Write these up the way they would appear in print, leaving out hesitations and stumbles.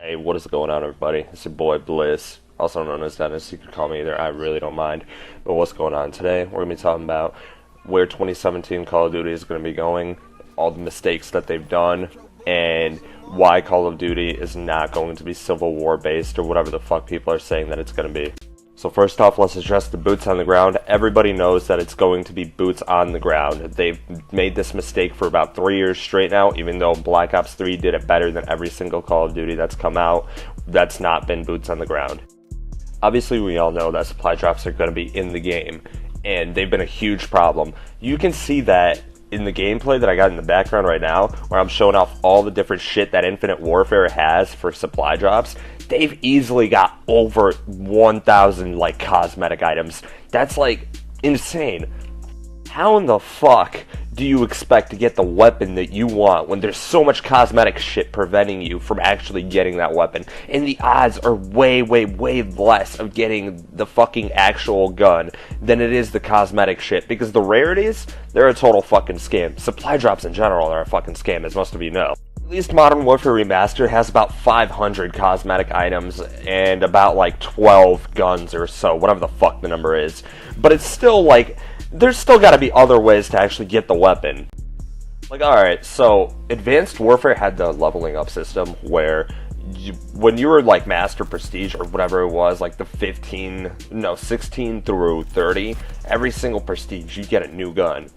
Hey, what is going on, everybody? It's your boy Bliss, also known as Dennis. You can call me either. I really don't mind. But what's going on today? We're going to be talking about where 2017 Call of Duty is going to be going, all the mistakes that they've done, and why Call of Duty is not going to be Civil War based or whatever the fuck people are saying that it's going to be. So first off, let's address the boots on the ground. Everybody knows that it's going to be boots on the ground. They've made this mistake for about 3 years straight now, even though Black Ops 3 did it better than every single Call of Duty that's come out. That's not been boots on the ground. Obviously, we all know that supply drops are going to be in the game, and they've been a huge problem. You can see that in the gameplay that I got in the background right now, where I'm showing off all the different shit that Infinite Warfare has for supply drops. They've easily got over 1,000 like cosmetic items. That's like insane. How in the fuck do you expect to get the weapon that you want when there's so much cosmetic shit preventing you from actually getting that weapon? And the odds are way less of getting the fucking actual gun than it is the cosmetic shit, because the rarities, they're a total fucking scam. Supply drops in general are a fucking scam, as most of you know. At least Modern Warfare Remastered has about 500 cosmetic items and about like 12 guns or so, whatever the fuck the number is. But it's still like, there's still gotta be other ways to actually get the weapon. Like, alright, so Advanced Warfare had the leveling up system where when you were like Master Prestige or whatever it was, like the 16 through 30, every single Prestige you get a new gun.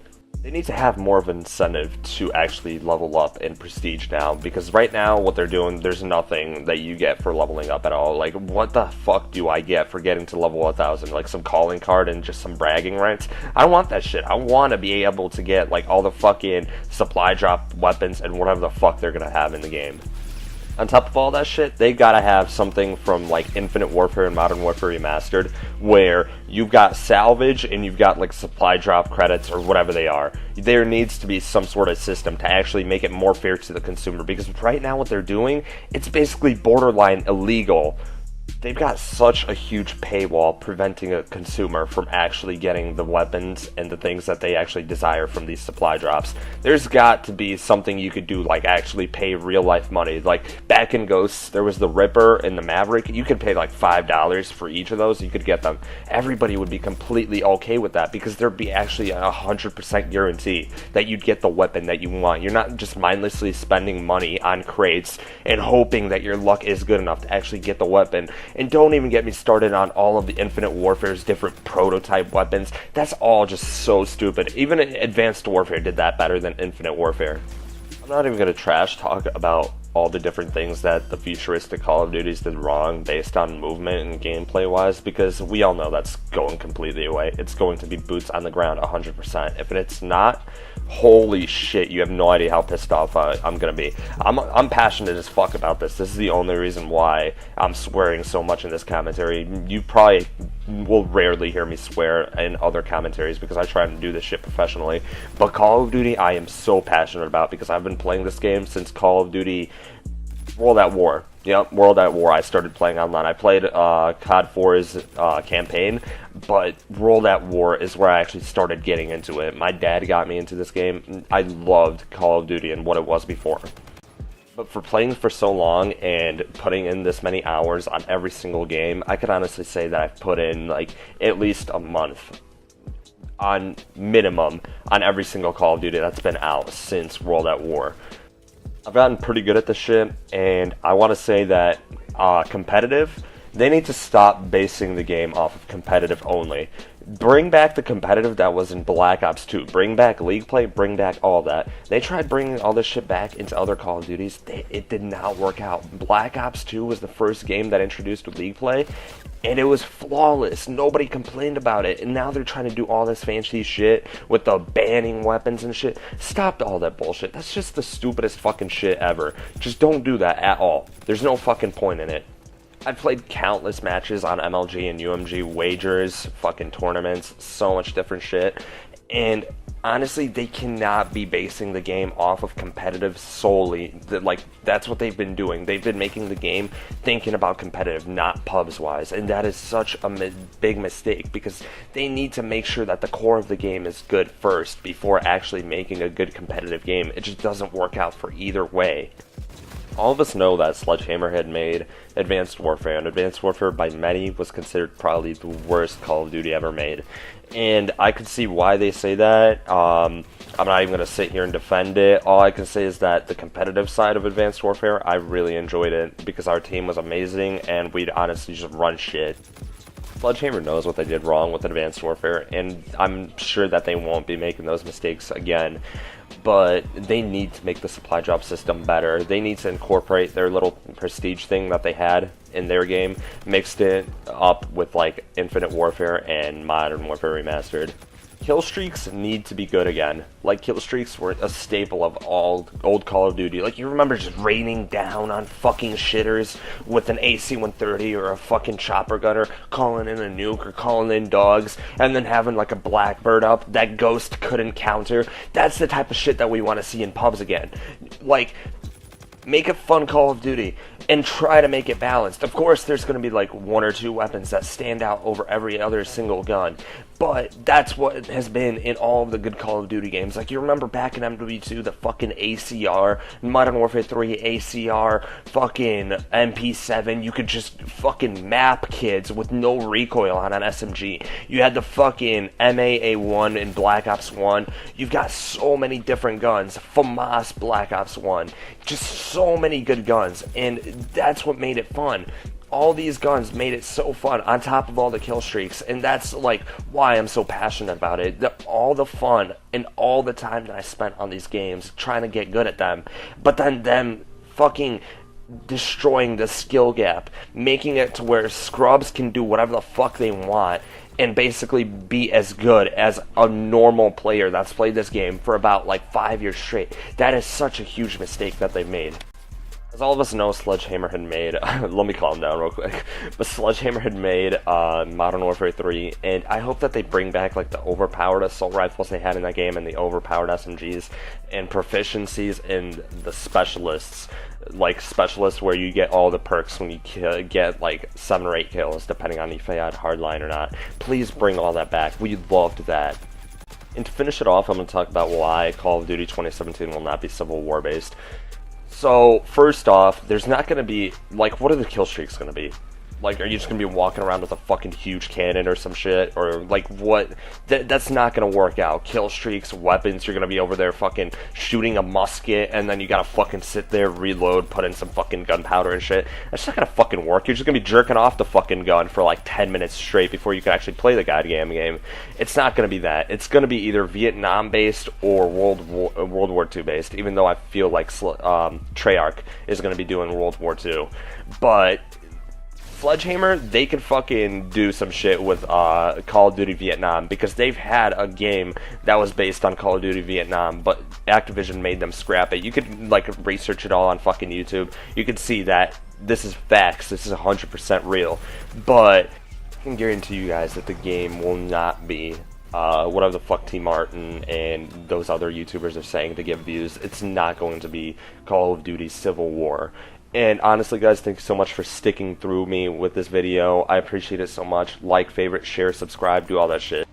They need to have more of an incentive to actually level up in Prestige now, because right now what they're doing, there's nothing that you get for leveling up at all. Like, what the fuck do I get for getting to level 1000? Like some calling card and just some bragging rights? I don't want that shit. I want to be able to get like all the fucking supply drop weapons and whatever the fuck they're gonna have in the game. On top of all that shit, they gotta have something from like Infinite Warfare and Modern Warfare Remastered, where you've got salvage and you've got like supply drop credits or whatever they are. There needs to be some sort of system to actually make it more fair to the consumer, because right now what they're doing, it's basically borderline illegal. They've got such a huge paywall preventing a consumer from actually getting the weapons and the things that they actually desire from these supply drops. There's got to be something you could do, like actually pay real life money. Like back in Ghosts, there was the Ripper and the Maverick. You could pay like $5 for each of those. You could get them. Everybody would be completely okay with that, because there'd be actually a 100% guarantee that you'd get the weapon that you want. You're not just mindlessly spending money on crates and hoping that your luck is good enough to actually get the weapon. And don't even get me started on all of the Infinite Warfare's different prototype weapons. That's all just so stupid. Even Advanced Warfare did that better than Infinite Warfare. I'm not even going to trash talk about all the different things that the futuristic Call of Duties did wrong based on movement and gameplay wise, because we all know that's going completely away. It's going to be boots on the ground 100%. If it's not, holy shit, you have no idea how pissed off I'm gonna be. I'm passionate as fuck about this. This is the only reason why I'm swearing so much in this commentary. You probably will rarely hear me swear in other commentaries, because I try to do this shit professionally. But Call of Duty, I am so passionate about, because I've been playing this game since Call of Duty World at War. Yep, World at War. I started playing online. I played COD 4's campaign, but World at War is where I actually started getting into it. My dad got me into this game. I loved Call of Duty and what it was before. But for playing for so long and putting in this many hours on every single game, I could honestly say that I've put in like at least a month on minimum on every single Call of Duty that's been out since World at War. I've gotten pretty good at this shit, and I want to say that competitive, they need to stop basing the game off of competitive only. Bring back the competitive that was in Black Ops 2. Bring back League Play, bring back all that. They tried bringing all this shit back into other Call of Duties. It did not work out. Black Ops 2 was the first game that introduced League Play, and it was flawless. Nobody complained about it, and now they're trying to do all this fancy shit with the banning weapons and shit. Stop all that bullshit. That's just the stupidest fucking shit ever. Just don't do that at all. There's no fucking point in it. I've played countless matches on MLG and UMG wagers, fucking tournaments, so much different shit, and honestly, they cannot be basing the game off of competitive solely. Like, that's what they've been doing. They've been making the game thinking about competitive, not pubs wise, and that is such a big mistake, because they need to make sure that the core of the game is good first before actually making a good competitive game. It just doesn't work out for either way. All of us know that Sledgehammer had made Advanced Warfare, and Advanced Warfare by many was considered probably the worst Call of Duty ever made. And I can see why they say that. I'm not even going to sit here and defend it. All I can say is that the competitive side of Advanced Warfare, I really enjoyed it because our team was amazing and we'd honestly just run shit. Sledgehammer knows what they did wrong with Advanced Warfare, and I'm sure that they won't be making those mistakes again. But they need to make the supply drop system better. They need to incorporate their little prestige thing that they had in their game, mixed it up with like Infinite Warfare and Modern Warfare Remastered. Kill streaks need to be good again. Like, kill streaks were a staple of all old Call of Duty. Like, you remember just raining down on fucking shitters with an AC-130 or a fucking chopper gunner, calling in a nuke or calling in dogs, and then having like a Blackbird up that Ghost couldn't counter. That's the type of shit that we want to see in pubs again. Like, make a fun Call of Duty and try to make it balanced. Of course, there's going to be like one or two weapons that stand out over every other single gun, but that's what has been in all of the good Call of Duty games. Like, you remember back in MW2, the fucking ACR, Modern Warfare 3 ACR, fucking MP7, you could just fucking map kids with no recoil on an SMG. You had the fucking MAA1 in Black Ops 1. You've got so many different guns. FAMAS Black Ops 1. Just so many good guns, and that's what made it fun. All these guns made it so fun, on top of all the kill streaks, and that's like why I'm so passionate about it. All the fun and all the time that I spent on these games trying to get good at them, but then them fucking destroying the skill gap, making it to where scrubs can do whatever the fuck they want and basically be as good as a normal player that's played this game for about like 5 years straight. That is such a huge mistake that they've made. As all of us know, Sledgehammer had made, let me calm down real quick, but Sledgehammer had made Modern Warfare 3, and I hope that they bring back like the overpowered assault rifles they had in that game, and the overpowered SMGs, and proficiencies in the specialists, like specialists where you get all the perks when you get like 7 or 8 kills, depending on if you had hardline or not. Please bring all that back. We loved that. And to finish it off, I'm going to talk about why Call of Duty 2017 will not be Civil War based. So, first off, there's not going to be, like, what are the kill streaks going to be? Like, are you just going to be walking around with a fucking huge cannon or some shit? Or, like, what? That's not going to work out. Kill streaks, weapons, you're going to be over there fucking shooting a musket, and then you got to fucking sit there, reload, put in some fucking gunpowder and shit. That's not going to fucking work. You're just going to be jerking off the fucking gun for, like, 10 minutes straight before you can actually play the goddamn game. It's not going to be that. It's going to be either Vietnam-based or World War II-based, even though I feel like Treyarch is going to be doing World War II. But Sledgehammer, they could fucking do some shit with Call of Duty Vietnam, because they've had a game that was based on Call of Duty Vietnam, but Activision made them scrap it. You could like research it all on fucking YouTube. You could see that this is facts. This is 100% real. But I can guarantee you guys that the game will not be whatever the fuck T Martin and those other YouTubers are saying to get views. It's not going to be Call of Duty Civil War. And honestly, guys, thank you so much for sticking through me with this video. I appreciate it so much. Like, favorite, share, subscribe, do all that shit.